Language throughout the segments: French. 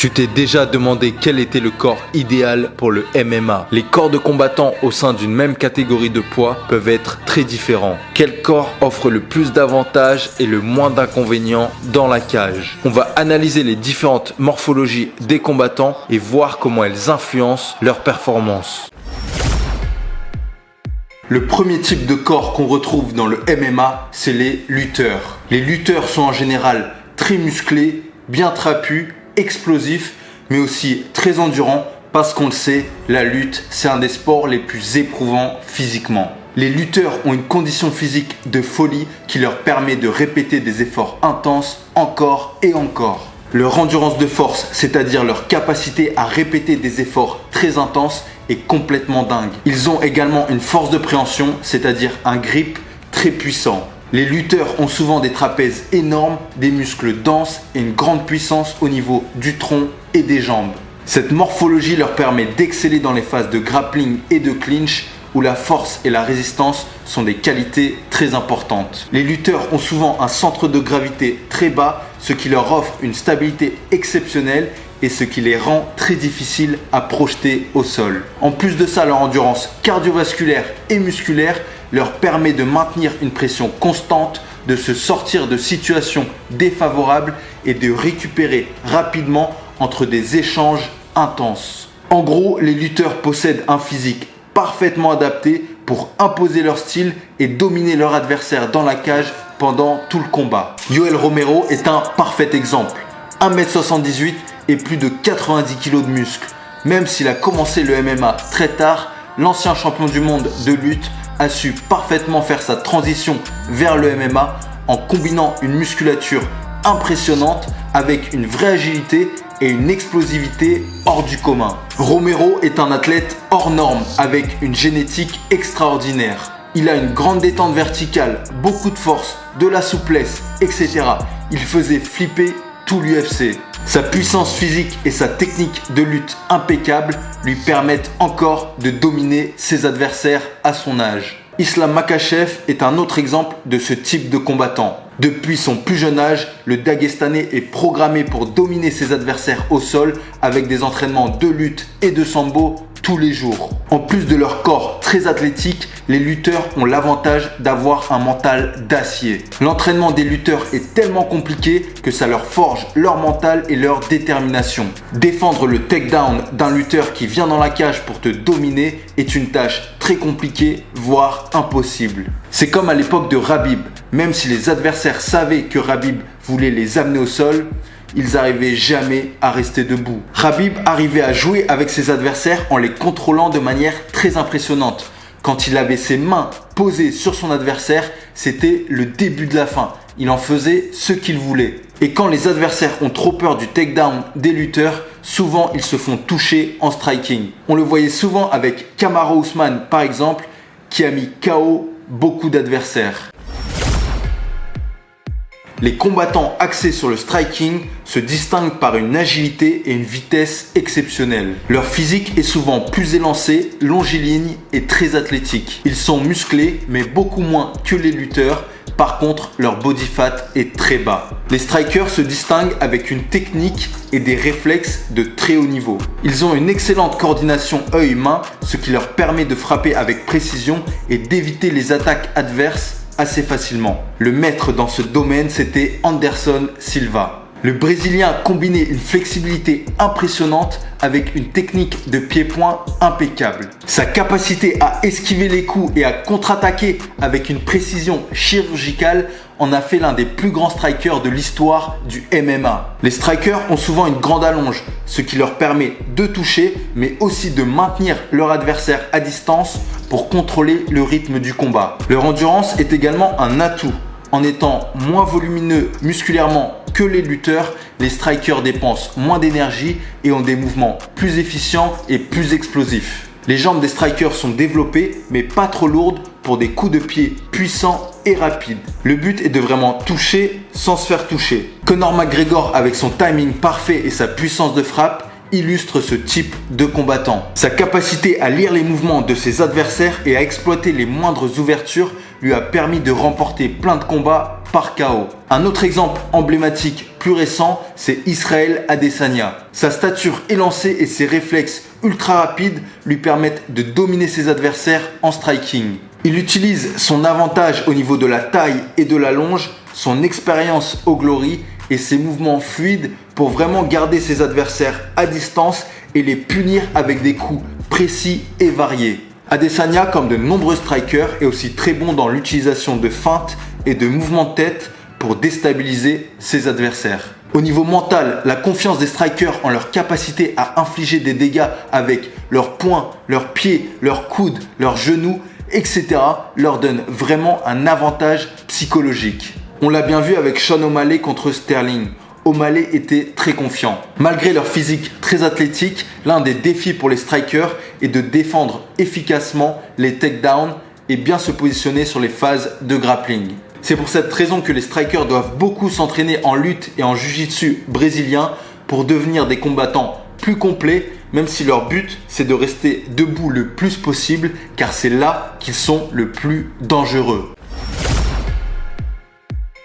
Tu t'es déjà demandé quel était le corps idéal pour le MMA. Les corps de combattants au sein d'une même catégorie de poids peuvent être très différents. Quel corps offre le plus d'avantages et le moins d'inconvénients dans la cage? On va analyser les différentes morphologies des combattants et voir comment elles influencent leur performance. Le premier type de corps qu'on retrouve dans le MMA, c'est les lutteurs. Les lutteurs sont en général très musclés, bien trapus, explosifs, mais aussi très endurants parce qu'on le sait, la lutte, c'est un des sports les plus éprouvants physiquement. Les lutteurs ont une condition physique de folie qui leur permet de répéter des efforts intenses encore et encore. Leur endurance de force, c'est-à-dire leur capacité à répéter des efforts très intenses, est complètement dingue. Ils ont également une force de préhension, c'est-à-dire un grip très puissant. Les lutteurs ont souvent des trapèzes énormes, des muscles denses et une grande puissance au niveau du tronc et des jambes. Cette morphologie leur permet d'exceller dans les phases de grappling et de clinch où la force et la résistance sont des qualités très importantes. Les lutteurs ont souvent un centre de gravité très bas, ce qui leur offre une stabilité exceptionnelle et ce qui les rend très difficiles à projeter au sol. En plus de ça, leur endurance cardiovasculaire et musculaire leur permet de maintenir une pression constante, de se sortir de situations défavorables et de récupérer rapidement entre des échanges intenses. En gros, les lutteurs possèdent un physique parfaitement adapté pour imposer leur style et dominer leur adversaire dans la cage pendant tout le combat. Yoel Romero est un parfait exemple. 1m78 et plus de 90 kg de muscles. Même s'il a commencé le MMA très tard, l'ancien champion du monde de lutte a su parfaitement faire sa transition vers le MMA en combinant une musculature impressionnante avec une vraie agilité et une explosivité hors du commun. Romero est un athlète hors norme avec une génétique extraordinaire. Il a une grande détente verticale, beaucoup de force, de la souplesse, etc. Il faisait flipper tout l'UFC. Sa puissance physique et sa technique de lutte impeccable lui permettent encore de dominer ses adversaires à son âge. Islam Makhachev est un autre exemple de ce type de combattant. Depuis son plus jeune âge, le Daguestanais est programmé pour dominer ses adversaires au sol avec des entraînements de lutte et de sambo tous les jours. En plus de leur corps très athlétique, les lutteurs ont l'avantage d'avoir un mental d'acier. L'entraînement des lutteurs est tellement compliqué que ça leur forge leur mental et leur détermination. Défendre le takedown d'un lutteur qui vient dans la cage pour te dominer est une tâche très compliquée, voire impossible. C'est comme à l'époque de Khabib, même si les adversaires savaient que Khabib voulait les amener au sol, ils n'arrivaient jamais à rester debout. Khabib arrivait à jouer avec ses adversaires en les contrôlant de manière très impressionnante. Quand il avait ses mains posées sur son adversaire, c'était le début de la fin. Il en faisait ce qu'il voulait. Et quand les adversaires ont trop peur du takedown des lutteurs, souvent ils se font toucher en striking. On le voyait souvent avec Kamaru Usman par exemple, qui a mis KO beaucoup d'adversaires. Les combattants axés sur le striking se distinguent par une agilité et une vitesse exceptionnelles. Leur physique est souvent plus élancé, longiligne et très athlétique. Ils sont musclés mais beaucoup moins que les lutteurs. Par contre, leur body fat est très bas. Les strikers se distinguent avec une technique et des réflexes de très haut niveau. Ils ont une excellente coordination œil-main, ce qui leur permet de frapper avec précision et d'éviter les attaques adverses assez facilement. Le maître dans ce domaine, c'était Anderson Silva. Le Brésilien combinait une flexibilité impressionnante avec une technique de pied-point impeccable. Sa capacité à esquiver les coups et à contre-attaquer avec une précision chirurgicale en a fait l'un des plus grands strikers de l'histoire du MMA. Les strikers ont souvent une grande allonge, ce qui leur permet de toucher, mais aussi de maintenir leur adversaire à distance pour contrôler le rythme du combat. Leur endurance est également un atout. En étant moins volumineux musculairement que les lutteurs, les strikers dépensent moins d'énergie et ont des mouvements plus efficients et plus explosifs. Les jambes des strikers sont développées mais pas trop lourdes pour des coups de pied puissants et rapides. Le but est de vraiment toucher sans se faire toucher. Conor McGregor, avec son timing parfait et sa puissance de frappe, illustre ce type de combattant. Sa capacité à lire les mouvements de ses adversaires et à exploiter les moindres ouvertures lui a permis de remporter plein de combats par KO. Un autre exemple emblématique plus récent, c'est Israel Adesanya. Sa stature élancée et ses réflexes ultra rapides lui permettent de dominer ses adversaires en striking. Il utilise son avantage au niveau de la taille et de la longe, son expérience au glory et ses mouvements fluides pour vraiment garder ses adversaires à distance et les punir avec des coups précis et variés. Adesanya, comme de nombreux strikers, est aussi très bon dans l'utilisation de feintes et de mouvements de tête pour déstabiliser ses adversaires. Au niveau mental, la confiance des strikers en leur capacité à infliger des dégâts avec leurs poings, leurs pieds, leurs coudes, leurs genoux, etc. leur donne vraiment un avantage psychologique. On l'a bien vu avec Sean O'Malley contre Sterling. O'Malley était très confiant. Malgré leur physique très athlétique, l'un des défis pour les strikers est de défendre efficacement les takedowns et bien se positionner sur les phases de grappling. C'est pour cette raison que les strikers doivent beaucoup s'entraîner en lutte et en jiu-jitsu brésilien pour devenir des combattants plus complets, même si leur but c'est de rester debout le plus possible car c'est là qu'ils sont le plus dangereux.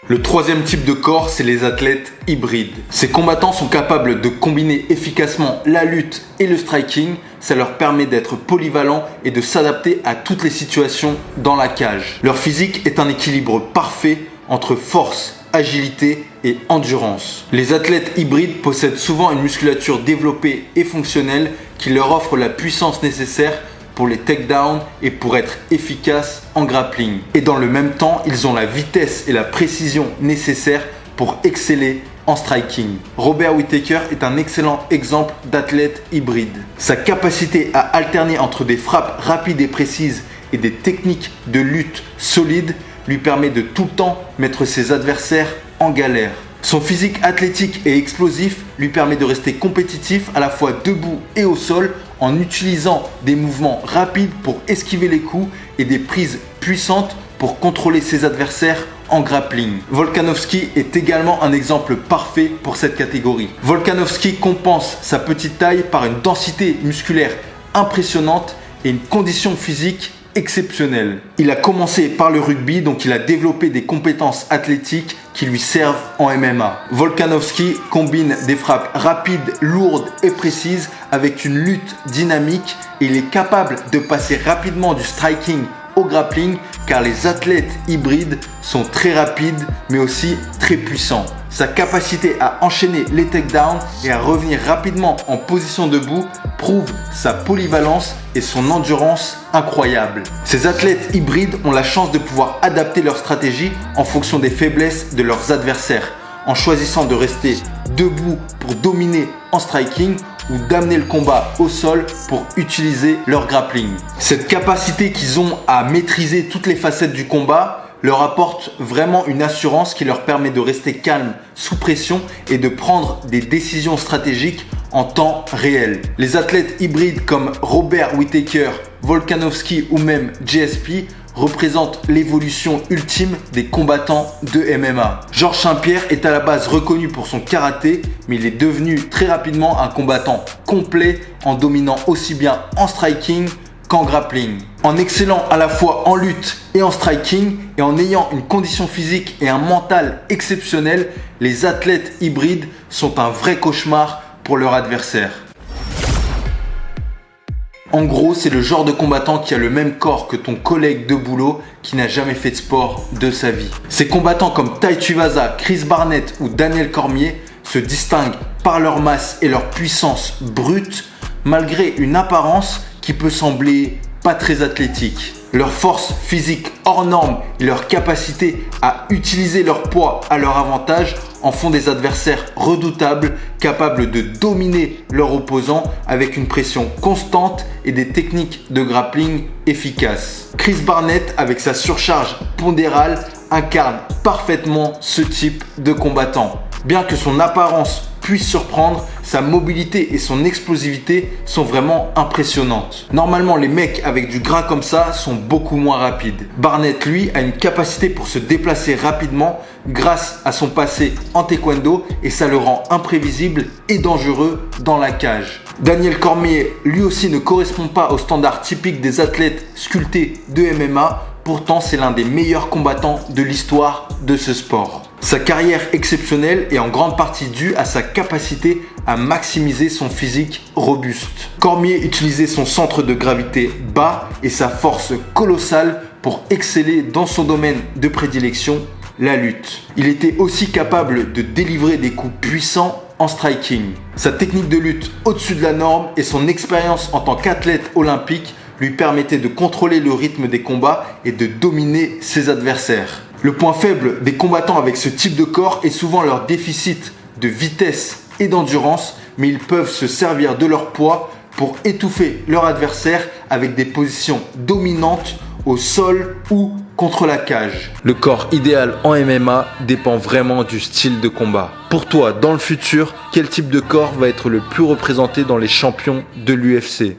Le troisième type de corps, c'est les athlètes hybrides. Ces combattants sont capables de combiner efficacement la lutte et le striking. Ça leur permet d'être polyvalents et de s'adapter à toutes les situations dans la cage. Leur physique est un équilibre parfait entre force, agilité et endurance. Les athlètes hybrides possèdent souvent une musculature développée et fonctionnelle qui leur offre la puissance nécessaire pour les takedowns et pour être efficaces en grappling. Et dans le même temps, ils ont la vitesse et la précision nécessaires pour exceller en striking. Robert Whittaker est un excellent exemple d'athlète hybride. Sa capacité à alterner entre des frappes rapides et précises et des techniques de lutte solides lui permet de tout le temps mettre ses adversaires en galère. Son physique athlétique et explosif lui permet de rester compétitif à la fois debout et au sol en utilisant des mouvements rapides pour esquiver les coups et des prises puissantes pour contrôler ses adversaires en grappling. Volkanovski est également un exemple parfait pour cette catégorie. Volkanovski compense sa petite taille par une densité musculaire impressionnante et une condition physique exceptionnelle. Il a commencé par le rugby, donc il a développé des compétences athlétiques qui lui servent en MMA. Volkanovski combine des frappes rapides, lourdes et précises avec une lutte dynamique et il est capable de passer rapidement du striking au grappling car les athlètes hybrides sont très rapides mais aussi très puissants. Sa capacité à enchaîner les takedowns et à revenir rapidement en position debout prouve sa polyvalence et son endurance incroyable. Ces athlètes hybrides ont la chance de pouvoir adapter leur stratégie en fonction des faiblesses de leurs adversaires, en choisissant de rester debout pour dominer en striking ou d'amener le combat au sol pour utiliser leur grappling. Cette capacité qu'ils ont à maîtriser toutes les facettes du combat leur apporte vraiment une assurance qui leur permet de rester calme sous pression et de prendre des décisions stratégiques en temps réel. Les athlètes hybrides comme Robert Whittaker, Volkanovski ou même GSP représentent l'évolution ultime des combattants de MMA. Georges St-Pierre est à la base reconnu pour son karaté, mais il est devenu très rapidement un combattant complet en dominant aussi bien en striking qu'en grappling. En excellant à la fois en lutte et en striking et en ayant une condition physique et un mental exceptionnel, les athlètes hybrides sont un vrai cauchemar pour leur adversaire. En gros, c'est le genre de combattant qui a le même corps que ton collègue de boulot qui n'a jamais fait de sport de sa vie. Ces combattants comme Tai Tuivasa, Chris Barnett ou Daniel Cormier se distinguent par leur masse et leur puissance brute malgré une apparence qui peut sembler pas très athlétique. Leur force physique hors norme et leur capacité à utiliser leur poids à leur avantage en font des adversaires redoutables, capables de dominer leur opposant avec une pression constante et des techniques de grappling efficaces. Chris Barnett, avec sa surcharge pondérale, incarne parfaitement ce type de combattant. Bien que son apparence puisse surprendre, sa mobilité et son explosivité sont vraiment impressionnantes. Normalement, les mecs avec du gras comme ça sont beaucoup moins rapides. Barnett, lui, a une capacité pour se déplacer rapidement grâce à son passé en taekwondo et ça le rend imprévisible et dangereux dans la cage. Daniel Cormier, lui aussi, ne correspond pas aux standards typiques des athlètes sculptés de MMA. Pourtant, c'est l'un des meilleurs combattants de l'histoire de ce sport. Sa carrière exceptionnelle est en grande partie due à sa capacité à maximiser son physique robuste. Cormier utilisait son centre de gravité bas et sa force colossale pour exceller dans son domaine de prédilection, la lutte. Il était aussi capable de délivrer des coups puissants en striking. Sa technique de lutte au-dessus de la norme et son expérience en tant qu'athlète olympique lui permettaient de contrôler le rythme des combats et de dominer ses adversaires. Le point faible des combattants avec ce type de corps est souvent leur déficit de vitesse et d'endurance, mais ils peuvent se servir de leur poids pour étouffer leur adversaire avec des positions dominantes au sol ou contre la cage. Le corps idéal en MMA dépend vraiment du style de combat. Pour toi, dans le futur, quel type de corps va être le plus représenté dans les champions de l'UFC ?